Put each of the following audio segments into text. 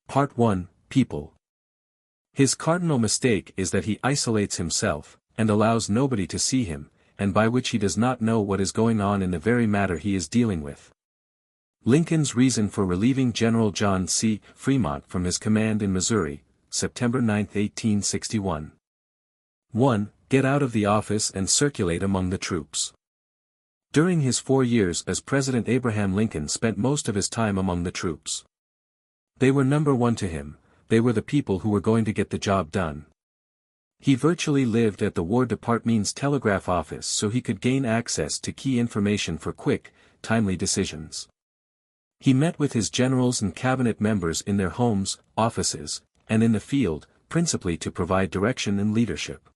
Part 1, People. His cardinal mistake is that he isolates himself, and allows nobody to see him, and by which he does not know what is going on in the very matter he is dealing with. Lincoln's reason for relieving General John C. Fremont from his command in Missouri, September 9, 1861. 1. Get out of the office and circulate among the troops. During his 4 years as President, Abraham Lincoln spent most of his time among the troops. They were number one to him, they were the people who were going to get the job done. He virtually lived at the War Department's telegraph office so he could gain access to key information for quick, timely decisions. He met with his generals and cabinet members in their homes, offices, and in the field, principally to provide direction and leadership.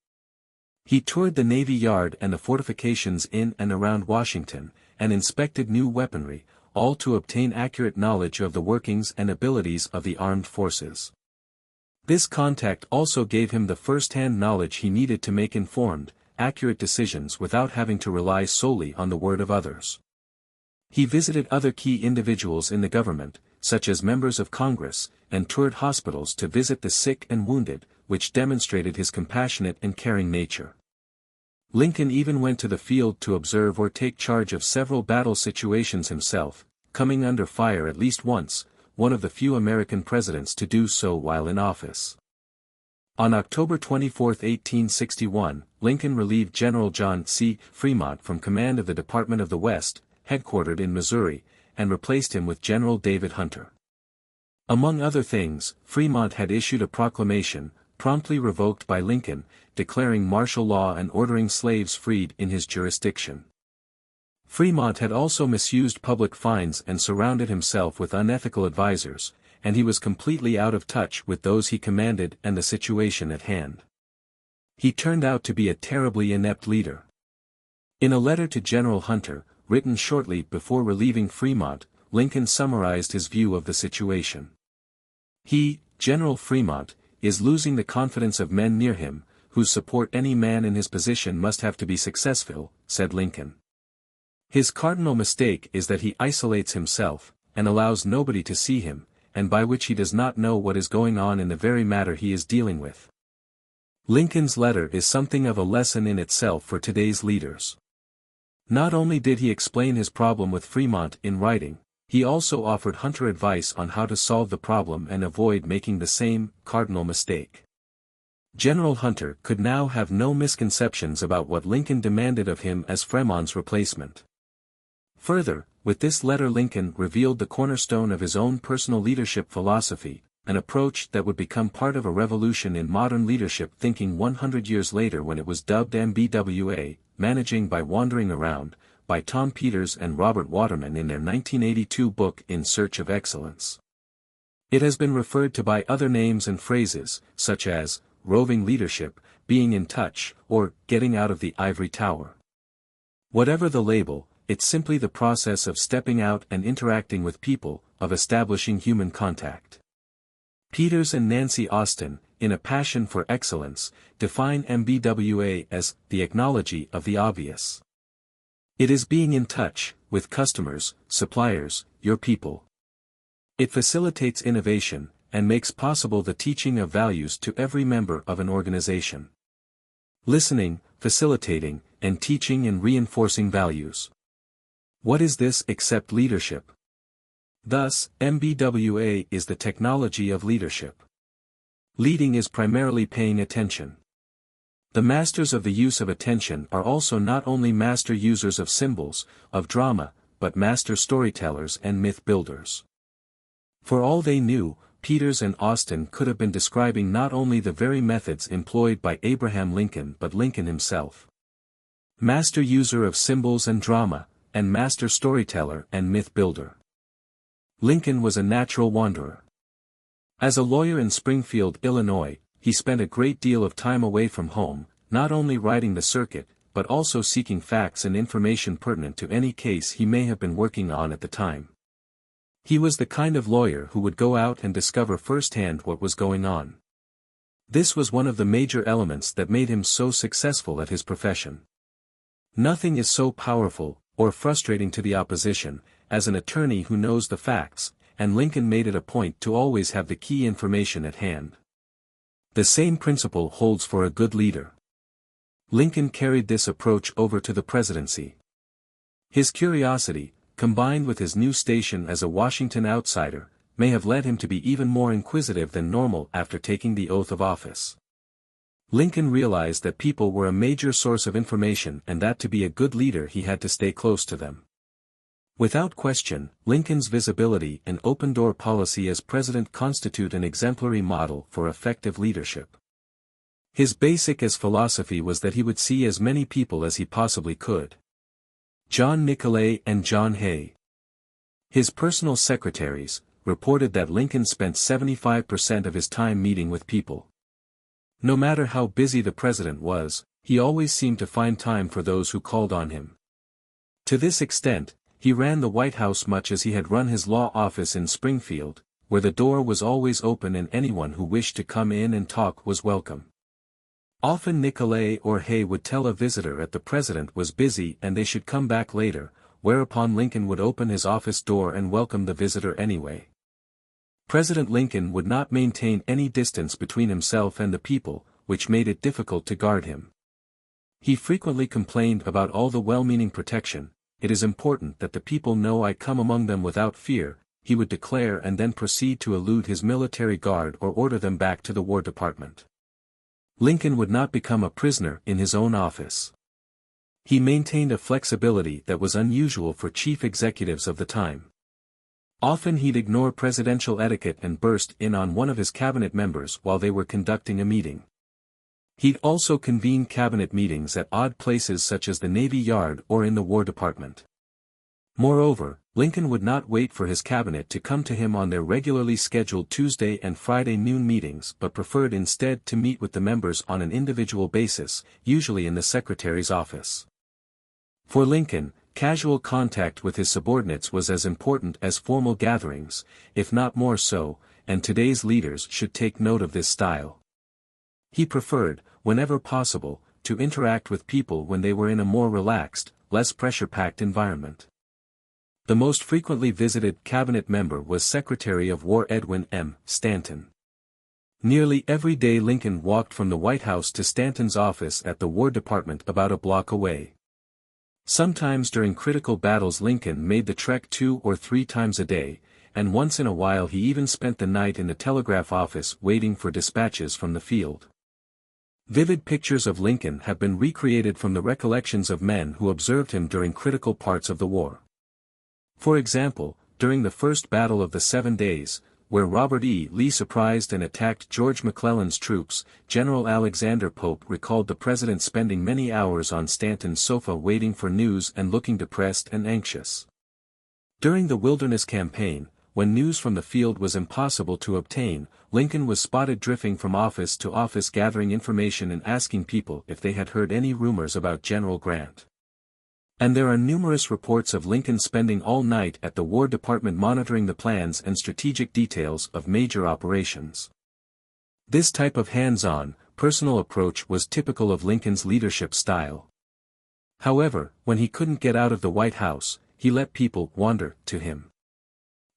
He toured the Navy Yard and the fortifications in and around Washington, and inspected new weaponry, all to obtain accurate knowledge of the workings and abilities of the armed forces. This contact also gave him the first-hand knowledge he needed to make informed, accurate decisions without having to rely solely on the word of others. He visited other key individuals in the government, such as members of Congress, and toured hospitals to visit the sick and wounded, which demonstrated his compassionate and caring nature. Lincoln even went to the field to observe or take charge of several battle situations himself, coming under fire at least once, one of the few American presidents to do so while in office. On October 24, 1861, Lincoln relieved General John C. Fremont from command of the Department of the West, headquartered in Missouri, and replaced him with General David Hunter. Among other things, Fremont had issued a proclamation, promptly revoked by Lincoln, declaring martial law and ordering slaves freed in his jurisdiction. Fremont had also misused public funds and surrounded himself with unethical advisers, and he was completely out of touch with those he commanded and the situation at hand. He turned out to be a terribly inept leader. In a letter to General Hunter, written shortly before relieving Fremont, Lincoln summarized his view of the situation. He, General Fremont, is losing the confidence of men near him, whose support any man in his position must have to be successful, said Lincoln. His cardinal mistake is that he isolates himself, and allows nobody to see him, and by which he does not know what is going on in the very matter he is dealing with. Lincoln's letter is something of a lesson in itself for today's leaders. Not only did he explain his problem with Fremont in writing, he also offered Hunter advice on how to solve the problem and avoid making the same cardinal mistake. General Hunter could now have no misconceptions about what Lincoln demanded of him as Fremont's replacement. Further, with this letter Lincoln revealed the cornerstone of his own personal leadership philosophy, an approach that would become part of a revolution in modern leadership thinking 100 years later when it was dubbed MBWA, Managing by Wandering Around, by Tom Peters and Robert Waterman in their 1982 book In Search of Excellence. It has been referred to by other names and phrases, such as roving leadership, being in touch, or getting out of the ivory tower. Whatever the label, it's simply the process of stepping out and interacting with people, of establishing human contact. Peters and Nancy Austin, in A Passion for Excellence, define MBWA as the ecology of the obvious. It is being in touch with customers, suppliers, your people. It facilitates innovation, and makes possible the teaching of values to every member of an organization. Listening, facilitating, and teaching and reinforcing values. What is this except leadership? Thus, MBWA is the technology of leadership. Leading is primarily paying attention. The masters of the use of attention are also not only master users of symbols, of drama, but master storytellers and myth builders. For all they knew, Peters and Austin could have been describing not only the very methods employed by Abraham Lincoln but Lincoln himself. Master user of symbols and drama, and master storyteller and myth builder. Lincoln was a natural wanderer. As a lawyer in Springfield, Illinois, he spent a great deal of time away from home, not only riding the circuit, but also seeking facts and information pertinent to any case he may have been working on at the time. He was the kind of lawyer who would go out and discover firsthand what was going on. This was one of the major elements that made him so successful at his profession. Nothing is so powerful, or frustrating to the opposition, as an attorney who knows the facts, and Lincoln made it a point to always have the key information at hand. The same principle holds for a good leader. Lincoln carried this approach over to the presidency. His curiosity, combined with his new station as a Washington outsider, may have led him to be even more inquisitive than normal after taking the oath of office. Lincoln realized that people were a major source of information and that to be a good leader he had to stay close to them. Without question, Lincoln's visibility and open-door policy as president constitute an exemplary model for effective leadership. His basic philosophy was that he would see as many people as he possibly could. John Nicolay and John Hay, his personal secretaries, reported that Lincoln spent 75% of his time meeting with people. No matter how busy the president was, he always seemed to find time for those who called on him. To this extent, he ran the White House much as he had run his law office in Springfield, where the door was always open and anyone who wished to come in and talk was welcome. Often Nicolay or Hay would tell a visitor that the president was busy and they should come back later, whereupon Lincoln would open his office door and welcome the visitor anyway. President Lincoln would not maintain any distance between himself and the people, which made it difficult to guard him. He frequently complained about all the well-meaning protection. "It is important that the people know I come among them without fear," he would declare, and then proceed to elude his military guard or order them back to the War Department. Lincoln would not become a prisoner in his own office. He maintained a flexibility that was unusual for chief executives of the time. Often he'd ignore presidential etiquette and burst in on one of his cabinet members while they were conducting a meeting. He'd also convene cabinet meetings at odd places such as the Navy Yard or in the War Department. Moreover, Lincoln would not wait for his cabinet to come to him on their regularly scheduled Tuesday and Friday noon meetings but preferred instead to meet with the members on an individual basis, usually in the secretary's office. For Lincoln, casual contact with his subordinates was as important as formal gatherings, if not more so, and today's leaders should take note of this style. He preferred, whenever possible, to interact with people when they were in a more relaxed, less pressure-packed environment. The most frequently visited cabinet member was Secretary of War Edwin M. Stanton. Nearly every day Lincoln walked from the White House to Stanton's office at the War Department about a block away. Sometimes during critical battles Lincoln made the trek 2 or 3 times a day, and once in a while he even spent the night in the telegraph office waiting for dispatches from the field. Vivid pictures of Lincoln have been recreated from the recollections of men who observed him during critical parts of the war. For example, during the First Battle of the 7 Days, where Robert E. Lee surprised and attacked George McClellan's troops, General Alexander Pope recalled the president spending many hours on Stanton's sofa waiting for news and looking depressed and anxious. During the Wilderness Campaign, when news from the field was impossible to obtain, Lincoln was spotted drifting from office to office gathering information and asking people if they had heard any rumors about General Grant. And there are numerous reports of Lincoln spending all night at the War Department monitoring the plans and strategic details of major operations. This type of hands-on, personal approach was typical of Lincoln's leadership style. However, when he couldn't get out of the White House, he let people wander to him.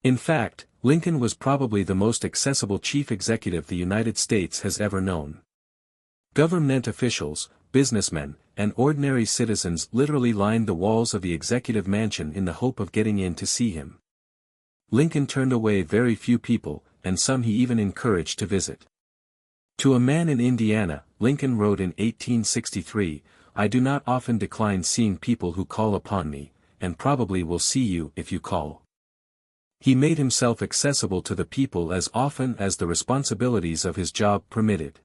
In fact, Lincoln was probably the most accessible chief executive the United States has ever known. Government officials, businessmen, and ordinary citizens literally lined the walls of the executive mansion in the hope of getting in to see him. Lincoln turned away very few people, and some he even encouraged to visit. To a man in Indiana, Lincoln wrote in 1863, "I do not often decline seeing people who call upon me, and probably will see you if you call." He made himself accessible to the people as often as the responsibilities of his job permitted.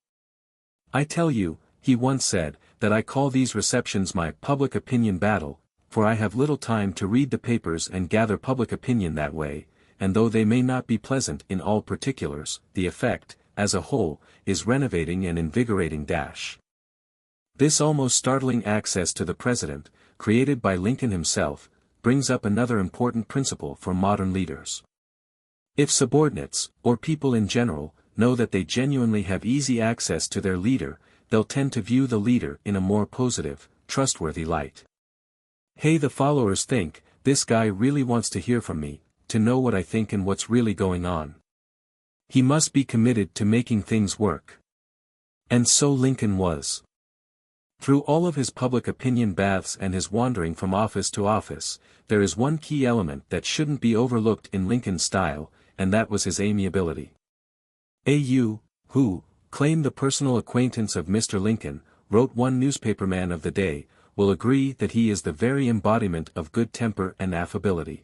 "I tell you," he once said, "that I call these receptions my public opinion battle, for I have little time to read the papers and gather public opinion that way, and though they may not be pleasant in all particulars, the effect, as a whole, is renovating and invigorating." This almost startling access to the president, created by Lincoln himself, brings up another important principle for modern leaders. If subordinates, or people in general, know that they genuinely have easy access to their leader, they'll tend to view the leader in a more positive, trustworthy light. "Hey, the followers think, this guy really wants to hear from me," to know what I think and what's really going on. He must be committed to making things work. And so Lincoln was. Through all of his public opinion baths and his wandering from office to office, there is one key element that shouldn't be overlooked in Lincoln's style, and that was his amiability. A.U., who claimed the personal acquaintance of Mr. Lincoln, wrote one newspaperman of the day, will agree that he is the very embodiment of good temper and affability.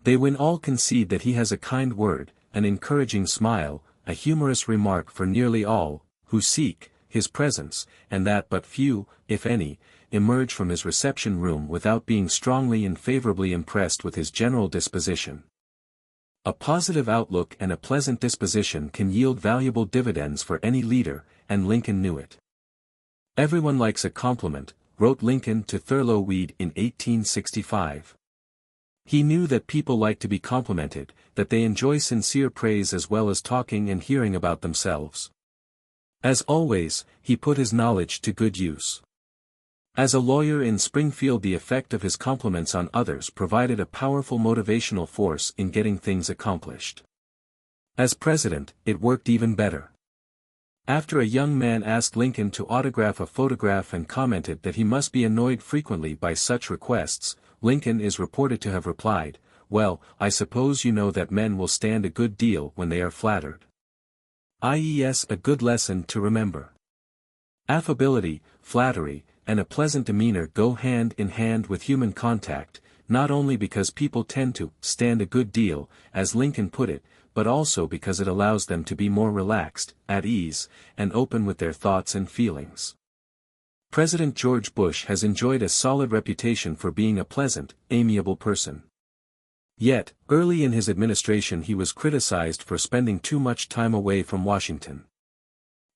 They will all concede that he has a kind word, an encouraging smile, a humorous remark for nearly all who seek his presence, and that but few, if any, emerge from his reception room without being strongly and favorably impressed with his general disposition. A positive outlook and a pleasant disposition can yield valuable dividends for any leader, and Lincoln knew it. Everyone likes a compliment, wrote Lincoln to Thurlow Weed in 1865. He knew that people like to be complimented, that they enjoy sincere praise as well as talking and hearing about themselves. As always, he put his knowledge to good use. As a lawyer in Springfield, the effect of his compliments on others provided a powerful motivational force in getting things accomplished. As president, it worked even better. After a young man asked Lincoln to autograph a photograph and commented that he must be annoyed frequently by such requests, Lincoln is reported to have replied, "Well, I suppose you know that men will stand a good deal when they are flattered. I.e.s. a good lesson to remember." Affability, flattery, and a pleasant demeanor go hand in hand with human contact, not only because people tend to stand a good deal, as Lincoln put it, but also because it allows them to be more relaxed, at ease, and open with their thoughts and feelings. President George Bush has enjoyed a solid reputation for being a pleasant, amiable person. Yet, early in his administration he was criticized for spending too much time away from Washington.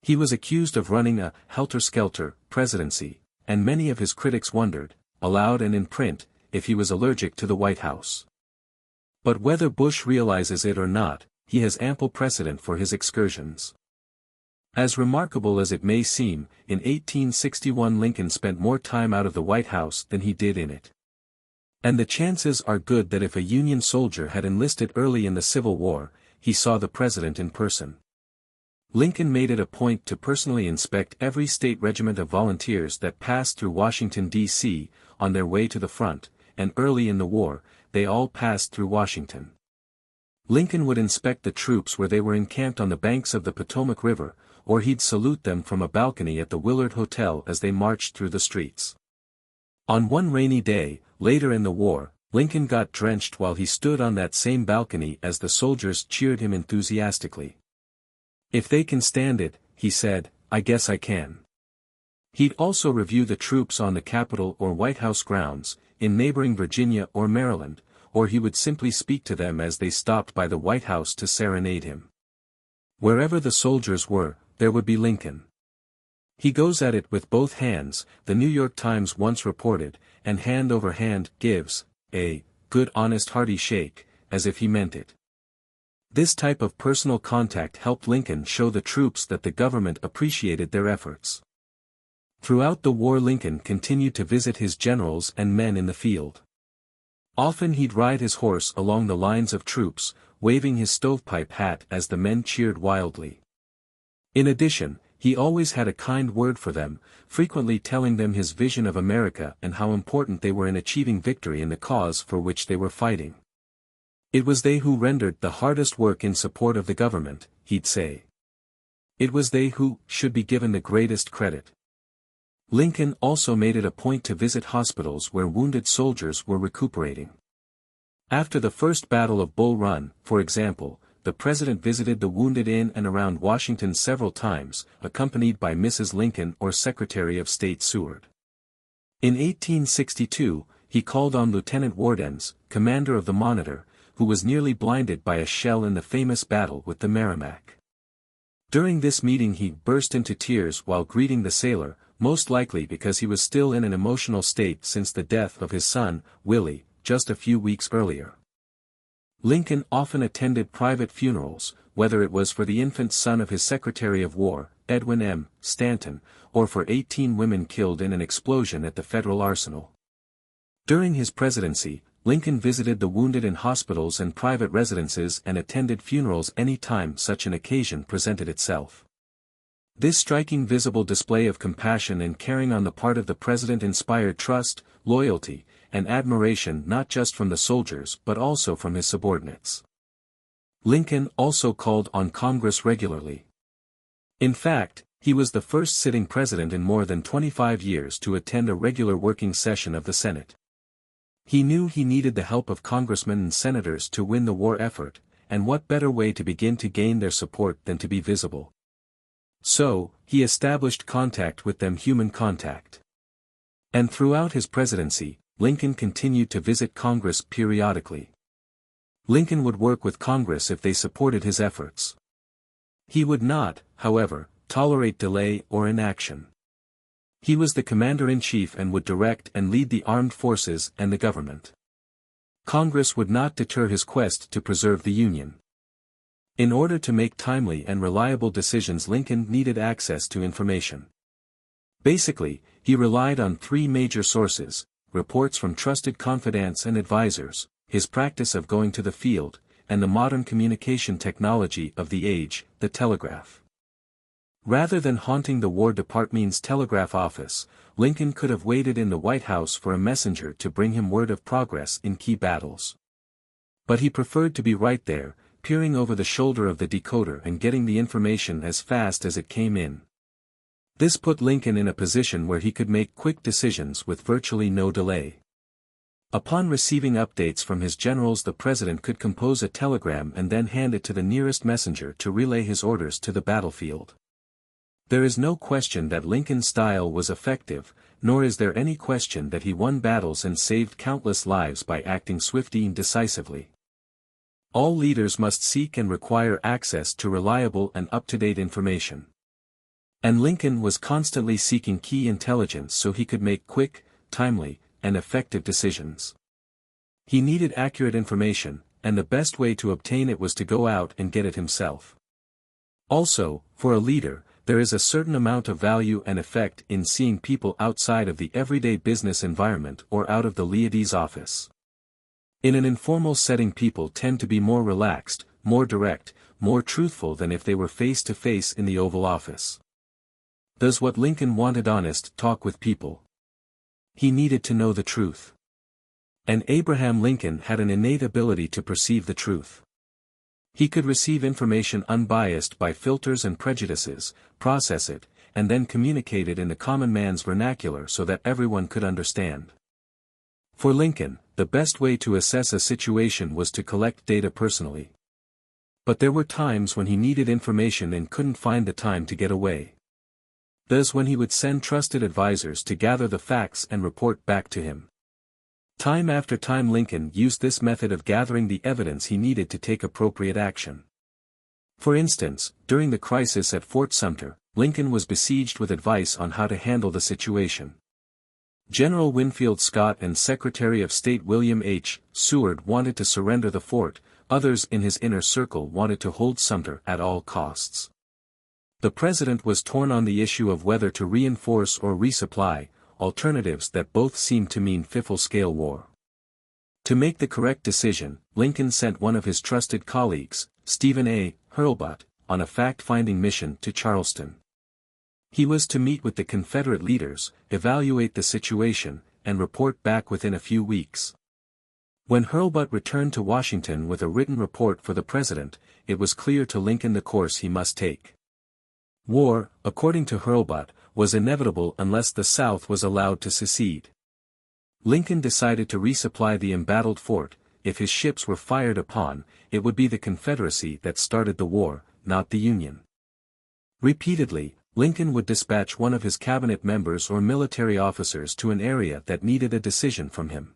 He was accused of running a helter-skelter presidency, and many of his critics wondered, aloud and in print, if he was allergic to the White House. But whether Bush realizes it or not, he has ample precedent for his excursions. As remarkable as it may seem, in 1861 Lincoln spent more time out of the White House than he did in it. And the chances are good that if a Union soldier had enlisted early in the Civil War, he saw the president in person. Lincoln made it a point to personally inspect every state regiment of volunteers that passed through Washington, D.C., on their way to the front, and early in the war, they all passed through Washington. Lincoln would inspect the troops where they were encamped on the banks of the Potomac River, or he'd salute them from a balcony at the Willard Hotel as they marched through the streets. On one rainy day, later in the war, Lincoln got drenched while he stood on that same balcony as the soldiers cheered him enthusiastically. "If they can stand it," he said, "I guess I can." He'd also review the troops on the Capitol or White House grounds, in neighboring Virginia or Maryland, or he would simply speak to them as they stopped by the White House to serenade him. Wherever the soldiers were, there would be Lincoln. "He goes at it with both hands," the New York Times once reported, "and hand over hand gives a good honest hearty shake, as if he meant it." This type of personal contact helped Lincoln show the troops that the government appreciated their efforts. Throughout the war Lincoln continued to visit his generals and men in the field. Often he'd ride his horse along the lines of troops, waving his stovepipe hat as the men cheered wildly. In addition, he always had a kind word for them, frequently telling them his vision of America and how important they were in achieving victory in the cause for which they were fighting. "It was they who rendered the hardest work in support of the government," he'd say. "It was they who should be given the greatest credit." Lincoln also made it a point to visit hospitals where wounded soldiers were recuperating. After the First Battle of Bull Run, for example, the president visited the wounded in and around Washington several times, accompanied by Mrs. Lincoln or Secretary of State Seward. In 1862, he called on Lieutenant Wardens, commander of the Monitor, who was nearly blinded by a shell in the famous battle with the Merrimac. During this meeting he burst into tears while greeting the sailor, most likely because he was still in an emotional state since the death of his son, Willie, just a few weeks earlier. Lincoln often attended private funerals, whether it was for the infant son of his Secretary of War, Edwin M. Stanton, or for 18 women killed in an explosion at the Federal Arsenal. During his presidency, Lincoln visited the wounded in hospitals and private residences and attended funerals any time such an occasion presented itself. This striking visible display of compassion and caring on the part of the president inspired trust, loyalty, and admiration not just from the soldiers but also from his subordinates. Lincoln also called on Congress regularly. In fact, he was the first sitting president in more than 25 years to attend a regular working session of the Senate. He knew he needed the help of congressmen and senators to win the war effort, and what better way to begin to gain their support than to be visible. So, he established contact with them, human contact. And throughout his presidency, Lincoln continued to visit Congress periodically. Lincoln would work with Congress if they supported his efforts. He would not, however, tolerate delay or inaction. He was the commander-in-chief and would direct and lead the armed forces and the government. Congress would not deter his quest to preserve the Union. In order to make timely and reliable decisions, Lincoln needed access to information. Basically, he relied on three major sources: reports from trusted confidants and advisors, his practice of going to the field, and the modern communication technology of the age, the telegraph. Rather than haunting the War Department's telegraph office, Lincoln could have waited in the White House for a messenger to bring him word of progress in key battles. But he preferred to be right there, peering over the shoulder of the decoder and getting the information as fast as it came in. This put Lincoln in a position where he could make quick decisions with virtually no delay. Upon receiving updates from his generals, the president could compose a telegram and then hand it to the nearest messenger to relay his orders to the battlefield. There is no question that Lincoln's style was effective, nor is there any question that he won battles and saved countless lives by acting swiftly and decisively. All leaders must seek and require access to reliable and up-to-date information. And Lincoln was constantly seeking key intelligence so he could make quick, timely, and effective decisions. He needed accurate information, and the best way to obtain it was to go out and get it himself. Also, for a leader, there is a certain amount of value and effect in seeing people outside of the everyday business environment or out of the leady's office. In an informal setting, people tend to be more relaxed, more direct, more truthful than if they were face-to-face in the Oval Office. Thus what Lincoln wanted: honest talk with people. He needed to know the truth. And Abraham Lincoln had an innate ability to perceive the truth. He could receive information unbiased by filters and prejudices, process it, and then communicate it in the common man's vernacular so that everyone could understand. For Lincoln, the best way to assess a situation was to collect data personally. But there were times when he needed information and couldn't find the time to get away. Thus when he would send trusted advisors to gather the facts and report back to him. Time after time Lincoln used this method of gathering the evidence he needed to take appropriate action. For instance, during the crisis at Fort Sumter, Lincoln was besieged with advice on how to handle the situation. General Winfield Scott and Secretary of State William H. Seward wanted to surrender the fort, others in his inner circle wanted to hold Sumter at all costs. The president was torn on the issue of whether to reinforce or resupply, alternatives that both seemed to mean full-scale war. To make the correct decision, Lincoln sent one of his trusted colleagues, Stephen A. Hurlbut, on a fact-finding mission to Charleston. He was to meet with the Confederate leaders, evaluate the situation, and report back within a few weeks. When Hurlbut returned to Washington with a written report for the president, it was clear to Lincoln the course he must take. War, according to Hurlbut, was inevitable unless the South was allowed to secede. Lincoln decided to resupply the embattled fort. If his ships were fired upon, it would be the Confederacy that started the war, not the Union. Repeatedly, Lincoln would dispatch one of his cabinet members or military officers to an area that needed a decision from him.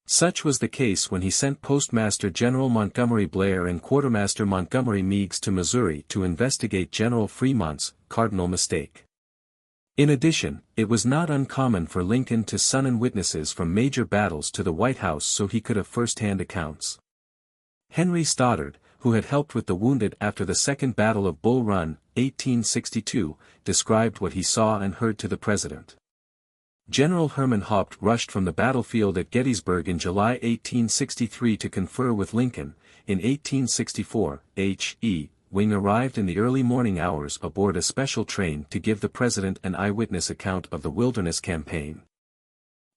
Such was the case when he sent Postmaster General Montgomery Blair and Quartermaster Montgomery Meigs to Missouri to investigate General Fremont's cardinal mistake. In addition, it was not uncommon for Lincoln to summon witnesses from major battles to the White House so he could have first-hand accounts. Henry Stoddard, who had helped with the wounded after the Second Battle of Bull Run, 1862, described what he saw and heard to the president. General Herman Haupt rushed from the battlefield at Gettysburg in July 1863 to confer with Lincoln. In 1864, H.E. Wing arrived in the early morning hours aboard a special train to give the president an eyewitness account of the Wilderness Campaign.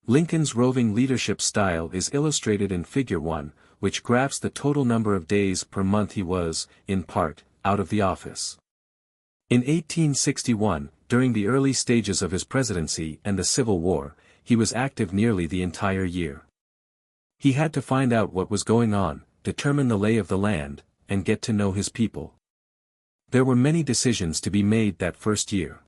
Lincoln's roving leadership style is illustrated in Figure 1, which graphs the total number of days per month he was, in part, out of the office. In 1861, during the early stages of his presidency and the Civil War, he was active nearly the entire year. He had to find out what was going on, determine the lay of the land, and get to know his people. There were many decisions to be made that first year.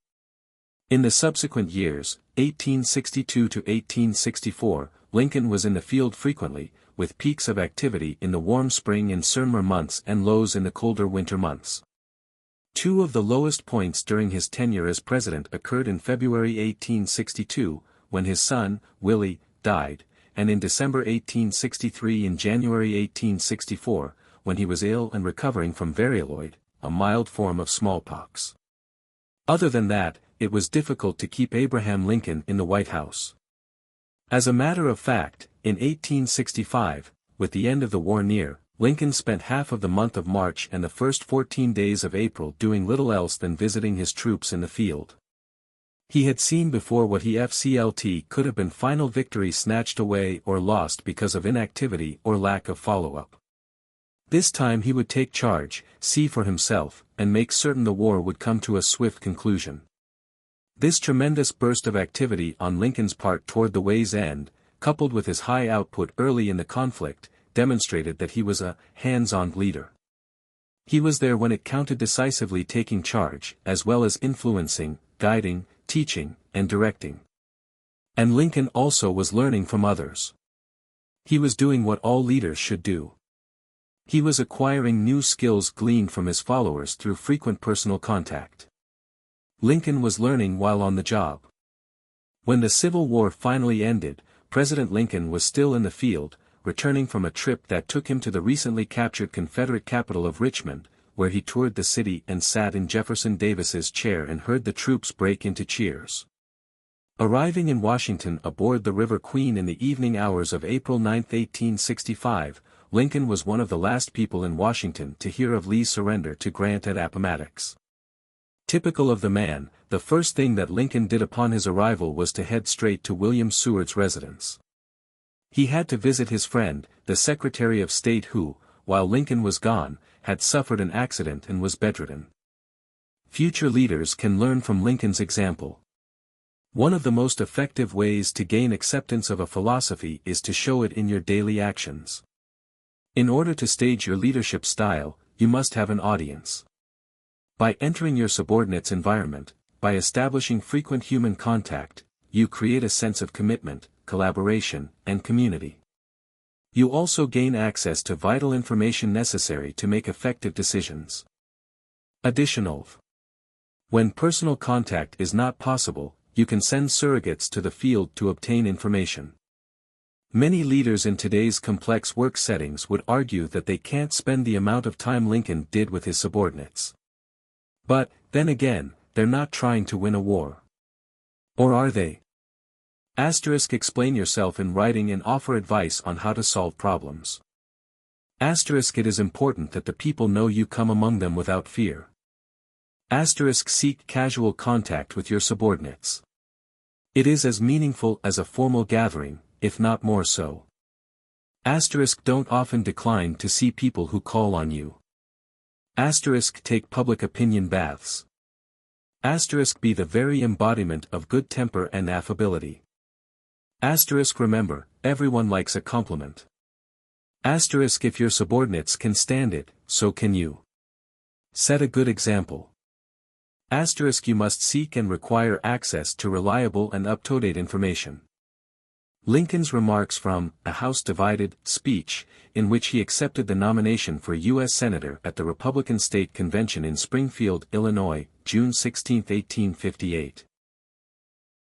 In the subsequent years, 1862 to 1864, Lincoln was in the field frequently, with peaks of activity in the warm spring and summer months and lows in the colder winter months. Two of the lowest points during his tenure as president occurred in February 1862, when his son, Willie, died, and in December 1863 and January 1864, when he was ill and recovering from varioloid, a mild form of smallpox. Other than that, it was difficult to keep Abraham Lincoln in the White House. As a matter of fact, in 1865, with the end of the war near, Lincoln spent half of the month of March and the first 14 days of April doing little else than visiting his troops in the field. He had seen before what he felt could have been final victory snatched away or lost because of inactivity or lack of follow-up. This time he would take charge, see for himself, and make certain the war would come to a swift conclusion. This tremendous burst of activity on Lincoln's part toward the way's end, coupled with his high output early in the conflict, demonstrated that he was a hands-on leader. He was there when it counted, decisively taking charge, as well as influencing, guiding, teaching, and directing. And Lincoln also was learning from others. He was doing what all leaders should do. He was acquiring new skills gleaned from his followers through frequent personal contact. Lincoln was learning while on the job. When the Civil War finally ended, President Lincoln was still in the field, returning from a trip that took him to the recently captured Confederate capital of Richmond, where he toured the city and sat in Jefferson Davis's chair and heard the troops break into cheers. Arriving in Washington aboard the River Queen in the evening hours of April 9, 1865, Lincoln was one of the last people in Washington to hear of Lee's surrender to Grant at Appomattox. Typical of the man, the first thing that Lincoln did upon his arrival was to head straight to William Seward's residence. He had to visit his friend, the Secretary of State who, while Lincoln was gone, had suffered an accident and was bedridden. Future leaders can learn from Lincoln's example. One of the most effective ways to gain acceptance of a philosophy is to show it in your daily actions. In order to stage your leadership style, you must have an audience. By entering your subordinate's environment, by establishing frequent human contact, you create a sense of commitment, collaboration, and community. You also gain access to vital information necessary to make effective decisions. Additional. When personal contact is not possible, you can send surrogates to the field to obtain information. Many leaders in today's complex work settings would argue that they can't spend the amount of time Lincoln did with his subordinates. But, then again, they're not trying to win a war. Or are they? Explain yourself in writing and offer advice on how to solve problems. It is important that the people know you come among them without fear. Seek casual contact with your subordinates. It is as meaningful as a formal gathering, if not more so. Don't often decline to see people who call on you. Take public opinion baths. Be the very embodiment of good temper and affability. Remember, everyone likes a compliment. If your subordinates can stand it, so can you. Set a good example. You must seek and require access to reliable and up-to-date information. Lincoln's remarks from A House Divided speech, in which he accepted the nomination for U.S. Senator at the Republican State Convention in Springfield, Illinois, June 16, 1858.